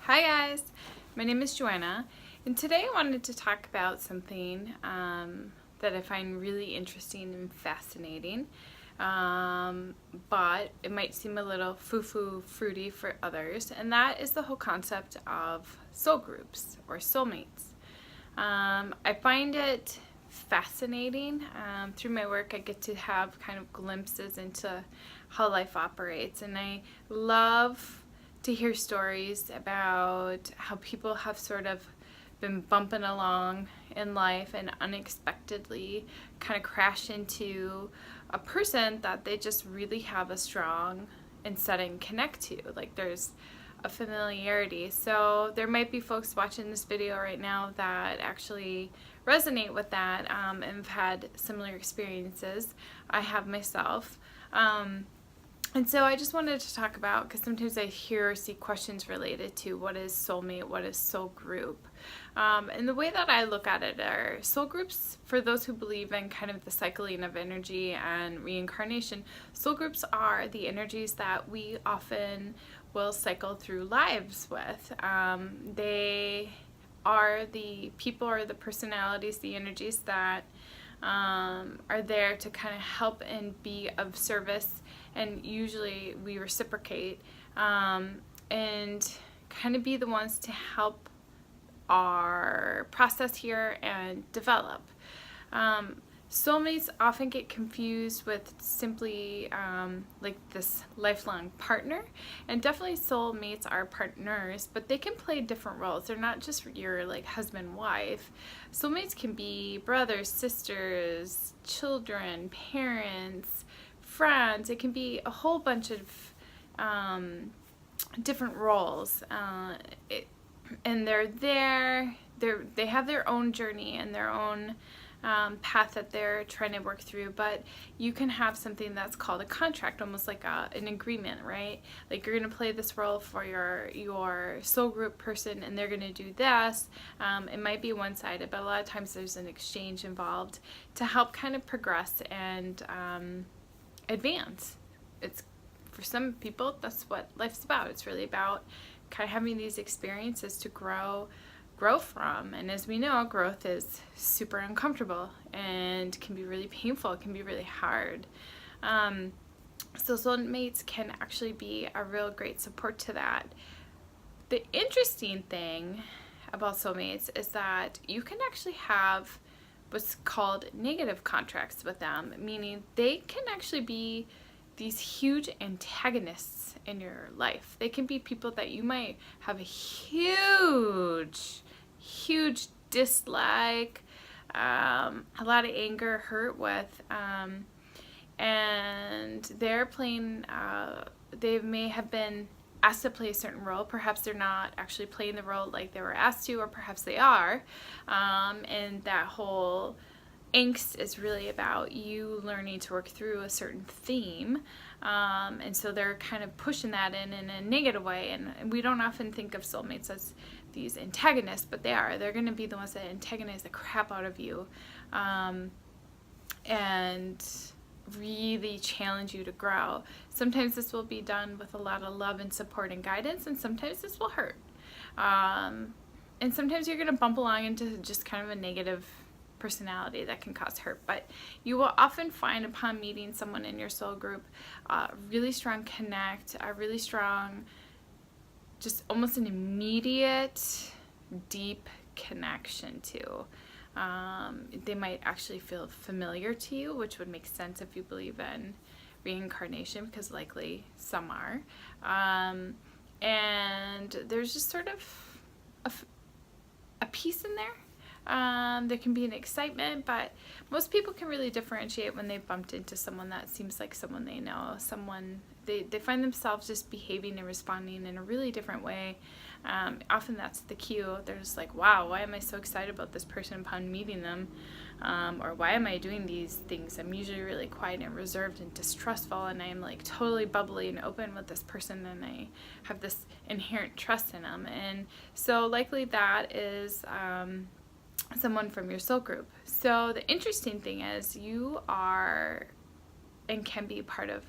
Hi guys, my name is Joanna, and today I wanted to talk about something that I find really interesting and fascinating, but it might seem a little foo-foo fruity for others, and that is the whole concept of soul groups or soulmates. I find it fascinating. Through my work, I get to have kind of glimpses into how life operates, and I love to hear stories about how people have sort of been bumping along in life and unexpectedly kind of crash into a person that they just really have a strong and sudden connect to. Like there's a familiarity. So there might be folks watching this video right now that actually resonate with that and have had similar experiences. I have myself. And so I just wanted to talk about, because sometimes I hear or see questions related to what is soulmate, what is soul group. And the way that I look at it are soul groups, for those who believe in kind of the cycling of energy and reincarnation, soul groups are the energies that we often will cycle through lives with. They are the people or the personalities, the energies that are there to kind of help and be of service, and usually we reciprocate and kind of be the ones to help our process here and develop. Soulmates often get confused with simply like this lifelong partner, and definitely soulmates are partners, but they can play different roles. They're not just your like husband, wife. Soulmates can be brothers, sisters, children, parents, friends. It can be a whole bunch of different roles, and they're there. They have their own journey and their own path that they're trying to work through, but you can have something that's called a contract, almost like an agreement, right? Like you're going to play this role for your soul group person, and they're going to do this. It might be one-sided, but a lot of times there's an exchange involved to help kind of progress and advance. It's, for some people, that's what life's about. It's really about kind of having these experiences to grow from, and as we know, growth is super uncomfortable and can be really painful. It can be really hard. So soulmates can actually be a real great support to that. The interesting thing about soulmates is that you can actually have what's called negative contracts with them, meaning they can actually be these huge antagonists in your life. They can be people that you might have a huge dislike, a lot of anger, hurt with, and they're playing, they may have been asked to play a certain role. Perhaps they're not actually playing the role like they were asked to, or perhaps they are, and that whole angst is really about you learning to work through a certain theme, and so they're kind of pushing that in a negative way, and we don't often think of soulmates as these antagonists, but they are. They're going to be the ones that antagonize the crap out of you, and really challenge you to grow. Sometimes this will be done with a lot of love and support and guidance, and sometimes this will hurt, and sometimes you're going to bump along into just kind of a negative personality that can cause hurt. But you will often find, upon meeting someone in your soul group, a really strong connect, a really strong, just almost an immediate deep connection to. They might actually feel familiar to you, which would make sense if you believe in reincarnation, because likely some are, and there's just sort of a peace in there. There can be an excitement, but most people can really differentiate when they've bumped into someone that seems like someone they know, someone they find themselves just behaving and responding in a really different way. Often that's the cue. They're just like, wow, why am I so excited about this person upon meeting them? Or why am I doing these things? I'm usually really quiet and reserved and distrustful, and I'm like totally bubbly and open with this person, and I have this inherent trust in them. And so likely that is someone from your soul group. So the interesting thing is you are and can be part of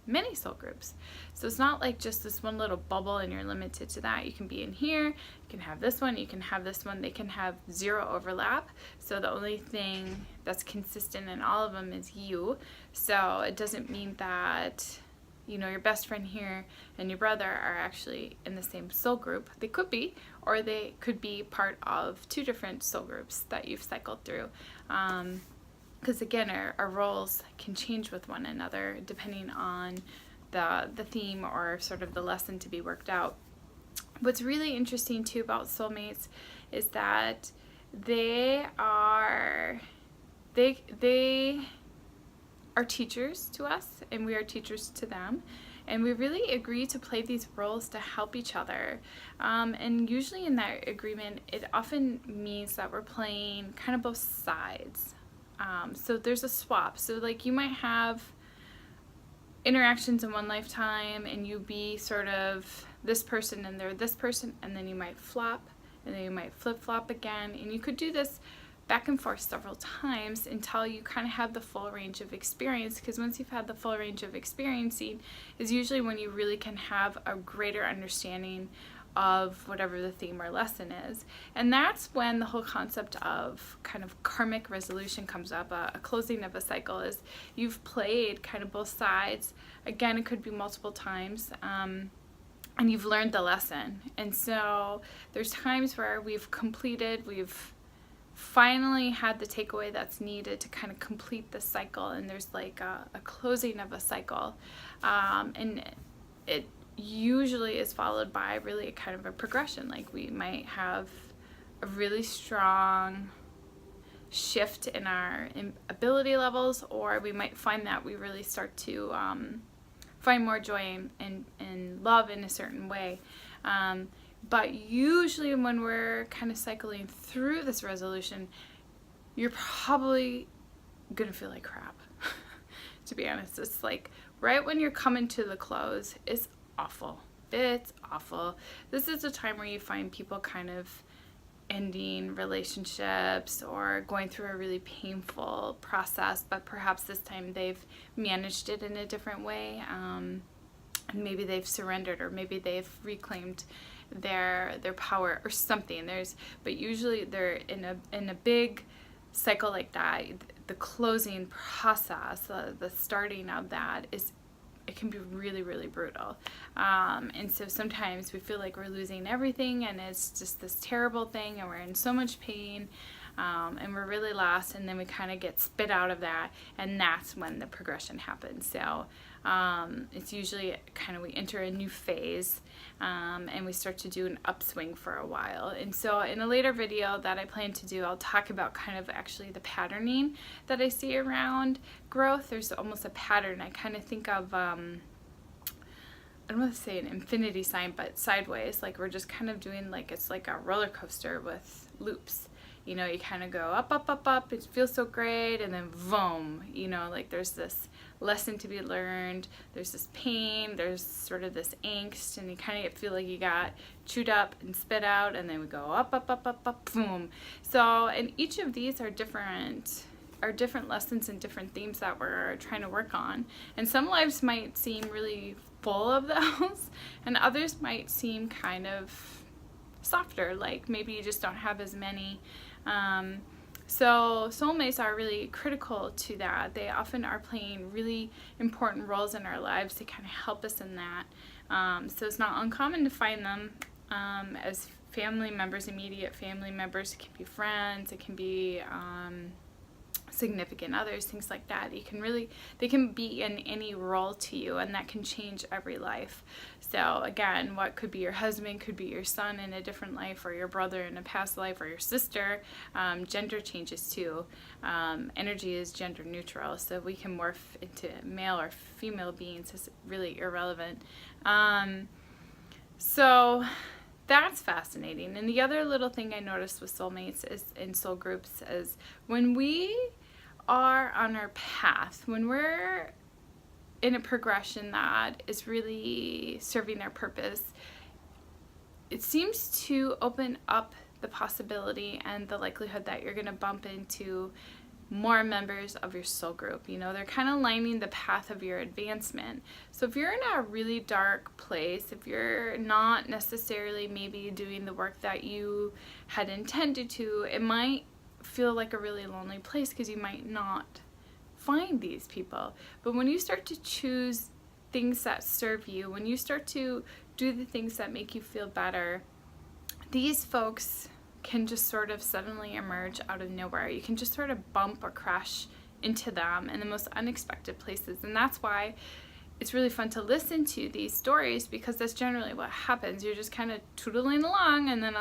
many soul groups. So it's not like just this one little bubble and you're limited to that. You can be in here, you can have this one, you can have this one. They can have zero overlap. So the only thing that's consistent in all of them is you. So it doesn't mean that, you know, your best friend here and your brother are actually in the same soul group. They could be, or they could be part of two different soul groups that you've cycled through. Because again, our roles can change with one another depending on the theme or sort of the lesson to be worked out. What's really interesting too about soulmates is that they are teachers to us, and we are teachers to them, and we really agree to play these roles to help each other. And usually in that agreement, it often means that we're playing kind of both sides. So there's a swap. So like you might have interactions in one lifetime and you be sort of this person and they're this person, and then you might flop and then you might flip-flop again, and you could do this back and forth several times until you kind of have the full range of experience, because once you've had the full range of experiencing is usually when you really can have a greater understanding of whatever the theme or lesson is. And that's when the whole concept of kind of karmic resolution comes up, a closing of a cycle, is you've played kind of both sides. Again, it could be multiple times, and you've learned the lesson. And so there's times where we've finally had the takeaway that's needed to kind of complete the cycle, and there's like a closing of a cycle, and it usually is followed by really kind of a progression. Like we might have a really strong shift in our ability levels, or we might find that we really start to find more joy and love in a certain way. But usually when we're kind of cycling through this resolution, you're probably gonna feel like crap. To be honest, it's like right when you're coming to the close, it's awful. It's awful. This is a time where you find people kind of ending relationships or going through a really painful process, but perhaps this time they've managed it in a different way. And maybe they've surrendered, or maybe they've reclaimed their power or something. But usually they're in a big cycle like that. The closing process, the starting of that it can be really, really brutal. And so sometimes we feel like we're losing everything and it's just this terrible thing and we're in so much pain, and we're really lost, and then we kind of get spit out of that, and that's when the progression happens. So it's usually kind of we enter a new phase, and we start to do an upswing for a while. And so in a later video that I plan to do, I'll talk about kind of actually the patterning that I see around growth. There's almost a pattern. I kind of think of I don't want to say an infinity sign, but sideways, like we're just kind of doing like it's like a roller coaster with loops. You know, you kind of go up, up, up, up, it feels so great, and then boom, you know, like there's this lesson to be learned, there's this pain, there's sort of this angst, and you kind of feel like you got chewed up and spit out, and then we go up, up, up, up, up, boom. So, and each of these are different lessons and different themes that we're trying to work on. And some lives might seem really full of those, and others might seem kind of softer, like maybe you just don't have as many. So soulmates are really critical to that. They often are playing really important roles in our lives to kind of help us in that. So it's not uncommon to find them as family members, immediate family members. It can be friends, it can be significant others, things like that. They can be in any role to you, and that can change every life. So again, what could be your husband could be your son in a different life, or your brother in a past life, or your sister. Gender changes too. Energy is gender neutral, so we can morph into male or female beings. Is really irrelevant. So that's fascinating. And the other little thing I noticed with soulmates is in soul groups is when we are on our path, when we're in a progression that is really serving our purpose, it seems to open up the possibility and the likelihood that you're going to bump into more members of your soul group. You know, they're kind of lining the path of your advancement. So if you're in a really dark place, if you're not necessarily maybe doing the work that you had intended to, it might feel like a really lonely place because you might not find these people. But when you start to choose things that serve you, when you start to do the things that make you feel better, these folks can just sort of suddenly emerge out of nowhere. You can just sort of bump or crash into them in the most unexpected places. And that's why it's really fun to listen to these stories, because that's generally what happens. You're just kind of tootling along, and then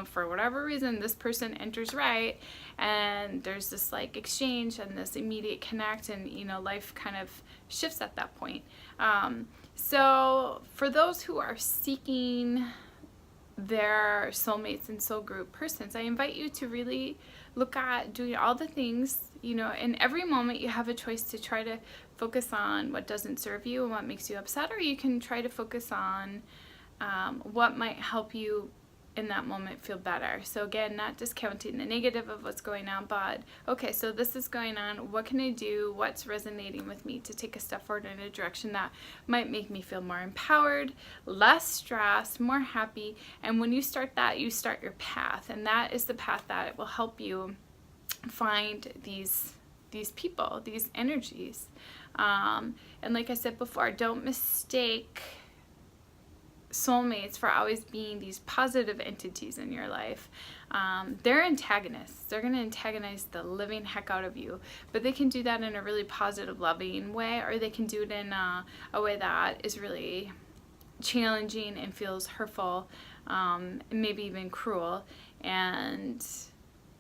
for whatever reason, this person enters right, and there's this like exchange and this immediate connect, and life kind of shifts at that point. So for those who are seeking their soulmates and soul group persons, I invite you to really look at doing all the things, in every moment you have a choice to try to focus on what doesn't serve you and what makes you upset, or you can try to focus on what might help you in that moment feel better. So again, not discounting the negative of what's going on, but okay, so this is going on, what can I do, what's resonating with me to take a step forward in a direction that might make me feel more empowered, less stressed, more happy. And when you start that, you start your path, and that is the path that will help you find these people, these energies. And like I said before, don't mistake soulmates for always being these positive entities in your life. They're antagonists. They're going to antagonize the living heck out of you, but they can do that in a really positive, loving way, or they can do it in a way that is really challenging and feels hurtful, maybe even cruel. And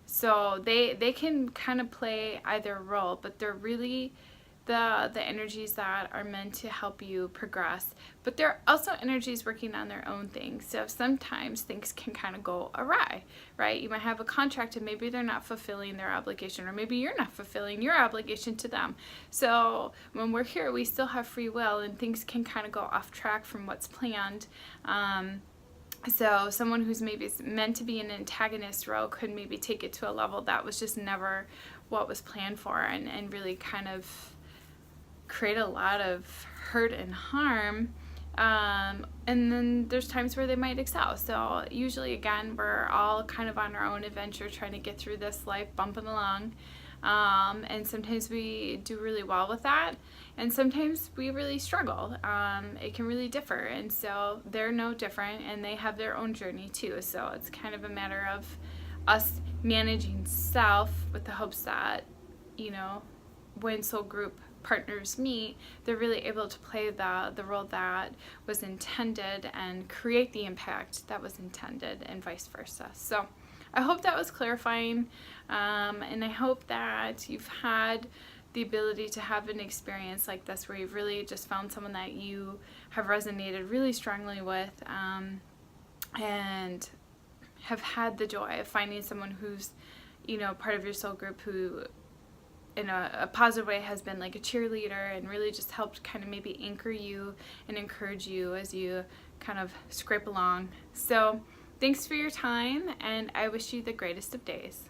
so they can kind of play either role, but they're really the energies that are meant to help you progress. But they're also energies working on their own things. So sometimes things can kind of go awry, right? You might have a contract and maybe they're not fulfilling their obligation, or maybe you're not fulfilling your obligation to them. So when we're here, we still have free will, and things can kind of go off track from what's planned. So someone who's maybe meant to be an antagonist role could maybe take it to a level that was just never what was planned for, and really kind of create a lot of hurt and harm. And then there's times where they might excel. So usually, again, we're all kind of on our own adventure trying to get through this life, bumping along. And sometimes we do really well with that, and sometimes we really struggle. It can really differ, and so they're no different, and they have their own journey too. So it's kind of a matter of us managing self with the hopes that, when soul group partners meet, they're really able to play the role that was intended and create the impact that was intended, and vice versa. So I hope that was clarifying, and I hope that you've had the ability to have an experience like this where you've really just found someone that you have resonated really strongly with, and have had the joy of finding someone who's, part of your soul group, who in a positive way has been like a cheerleader and really just helped kind of maybe anchor you and encourage you as you kind of scrape along. So thanks for your time, and I wish you the greatest of days.